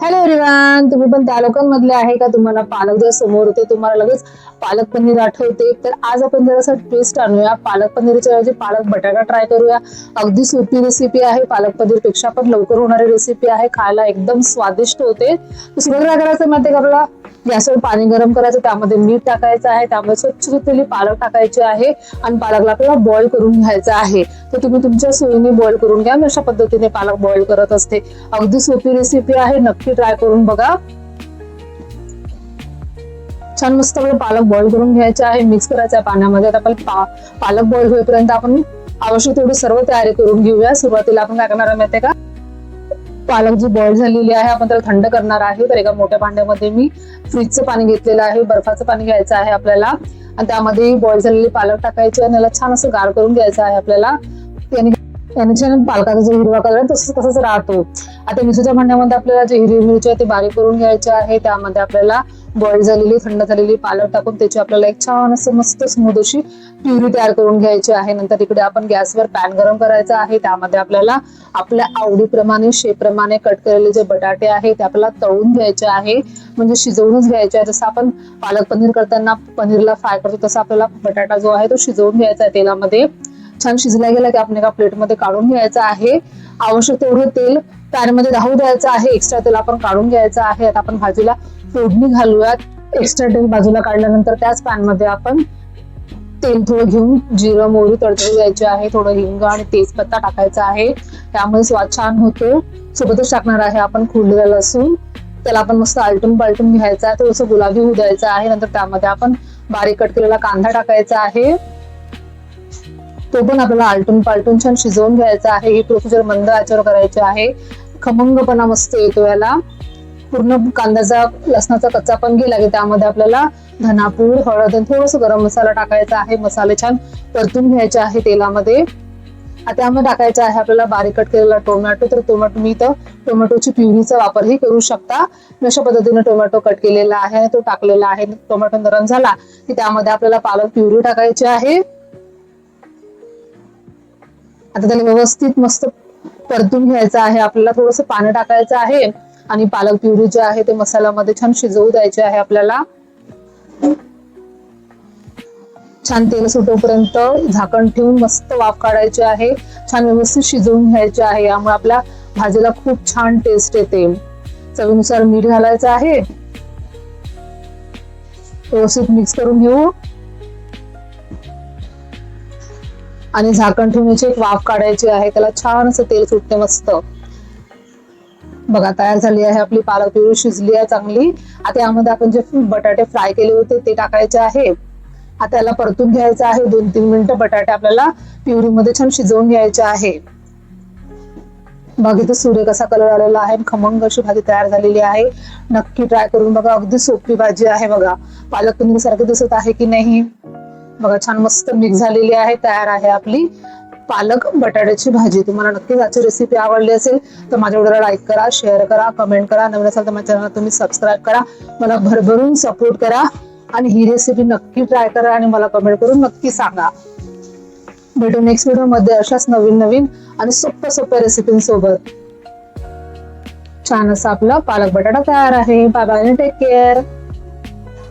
Hello everyone, तुम्ही पण त्या लोकांमधले आहे का तुम्हाला पालक जर समोर होते तुम्हाला लगेच पालक पनीर आठवते? तर आज आपण जरासा ट्विस्ट आणूया, पालक पनीरच्या ऐवजी पालक बटाटा ट्राय करूया. अगदी सोपी रेसिपी आहे, पालक पनीर पेक्षा पण लवकर होणारी रेसिपी आहे, खायला एकदम स्वादिष्ट होते. तर सुरुवात काय करायचं माहिती का आपल्याला? गॅसवर पाणी गरम करायचं, त्यामध्ये मीठ टाकायचं आहे, त्यामध्ये स्वच्छ धुतलेली पालक टाकायची आहे आणि पालकला आपल्याला बॉईल करून घ्यायचं आहे. तर तुम्ही तुमच्या सोयीने बॉईल करून घ्या, मी अशा पद्धतीने पालक बॉईल करत असते. अगदी सोपी रेसिपी आहे, नक्की ट्राय करून बघा. छान मस्त आपलं पालक बॉईल करून घ्यायचे आहे, मिक्स करायचं आहे पाण्यामध्ये. आता आपण पालक बॉईल होईपर्यंत आपण आवश्यक तेवढी सर्व तयारी करून घेऊया. सुरुवातीला आपण काय करणार आहे माहितीये का? पालक जी बॉईल झालेली आहे आपण त्याला थंड करणार आहे. तर एका मोठ्या भांड्यामध्ये मी फ्रीजचं पाणी घेतलेलं आहे, बर्फाचं पाणी घ्यायचं आहे आपल्याला आणि त्यामध्ये बॉईल झालेली पालक टाकायची आणि याला छान असं गार करून घ्यायचं आहे आपल्याला. याने छान पालकाचा जो हिरवा कलर तसंच राहतो. आता मिरचीच्या भांड्यामध्ये आपल्याला जे हिरवी मिरची आहे ते बारीक करून घ्यायचे आहे. त्यामध्ये आपल्याला बॉईल झालेली थंड झालेली पालक टाकून त्याची आपल्याला एक छान असं मस्त स्मूथ अशी प्युरी तयार करून घ्यायची आहे. नंतर इकडे आपण गॅसवर पॅन गरम करायचा आहे, त्यामध्ये आपल्याला आपल्या आवडीप्रमाणे शेपप्रमाणे कट केलेले जे बटाटे आहे ते आपल्याला तळून घ्यायचे आहे, म्हणजे शिजवूनच घ्यायचे आहे. जसं आपण पालक पनीर करताना पनीरला फ्राय करतो तसा आपल्याला बटाटा जो आहे तो शिजवून घ्यायचा आहे तेलामध्ये. छान शिजला गेला की आपण एका प्लेटमध्ये काढून घ्यायचं आहे. आवश्यक तेवढं तेल पॅनमध्ये राहू द्यायचं आहे, एक्स्ट्रा तेल आपण काढून घ्यायचं आहे. आता आपण भाजीला फोडणी घालूयात. एक्स्ट्रा तेल बाजूला काढल्यानंतर त्याच पॅनमध्ये आपण तेल थोडं घेऊन जिरं मोहरी तडतडू द्यायचे आहे, थोडं हिंग आणि तेजपत्ता टाकायचा आहे, त्यामुळे स्वाद छान होतो. सोबतच टाकणार आहे आपण खोडलेला लसूण, त्याला आपण मस्त आलटून पालटून घ्यायचा आहे, थोडंसं गुलाबी होऊ द्यायचं आहे. नंतर त्यामध्ये आपण बारीक कट केलेला कांदा टाकायचा आहे, तो पण आपल्याला आलटून पालटून छान शिजवून घ्यायचा आहे. ही प्रोसिजर मंद आचेवर करायची आहे, खमंगपणा मस्त येतो याला. पूर्ण कांद्याचा लसणाचा कच्चा पण गेला की त्यामध्ये आपल्याला धनापूर हळद आणि थोडंसं गरम मसाला टाकायचा आहे. मसाले छान परतून घ्यायचे आहे तेलामध्ये. त्यामध्ये टाकायचं आहे आपल्याला बारीक कट केलेला टोमॅटो. तर टोमॅटो मी तर टोमॅटोची प्युरीचा वापरही करू शकता. अशा पद्धतीने टोमॅटो कट केलेला आहे आणि तो टाकलेला आहे. टोमॅटो नरम झाला की त्यामध्ये आपल्याला पालक प्युरी टाकायची आहे. आता त्याला व्यवस्थित मस्त परतून घ्यायचं आहे आपल्याला. थोडंसं पाणी टाकायचं आहे आणि पालक प्युरी जे आहे ते मसाल्यामध्ये छान शिजवू द्यायचे आहे आपल्याला. छान तेल सुटोपर्यंत झाकण ठेवून मस्त वाफ काढायची आहे, छान व्यवस्थित शिजवून घ्यायचे आहे. यामुळे आपल्या भाजीला खूप छान टेस्ट येते. चवीनुसार मीठ घालायचं आहे, व्यवस्थित मिक्स करून घेऊ आणि झाकण ठेवून याची एक वाफ काढायची आहे. त्याला छान असं तेल सुटते मस्त. बघा तयार झाली आहे आपली पालक प्युरी, शिजली आहे चांगली. आता यामध्ये आपण जे बटाटे फ्राय केले होते ते टाकायचे आहे. आता याला परतून घ्यायचं आहे 2-3 मिनिटं. बटाटे आपल्याला प्युरीमध्ये छान शिजवून घ्यायचे आहे. बघ इथे सूर्य कसा कलर आलेला आहे, खमंग अशी भाजी तयार झालेली आहे. नक्की ट्राय करून बघा, अगदी सोपी भाजी आहे. बघा पालक पनीर सारखं दिसत आहे की नाही? बघा छान मस्त मिक्स झालेली आहे. तयार आहे आपली पालक बटाट्याची भाजी. तुम्हाला नक्कीच आजची रेसिपी आवडली असेल तर माझ्या व्हिडिओला लाईक करा, शेअर करा, कमेंट करा. नवीन असेल तर माझ्या चॅनलला तुम्ही सबस्क्राईब करा, मला भरभरून सपोर्ट करा आणि ही रेसिपी नक्की ट्राय करा आणि मला कमेंट करून नक्की सांगा. भेटू नेक्स्ट व्हिडिओ मध्ये अशाच नवीन नवीन आणि सोप्या रेसिपींसोबत. छान असा आपला पालक बटाटा तयार आहे. Bye bye, take care.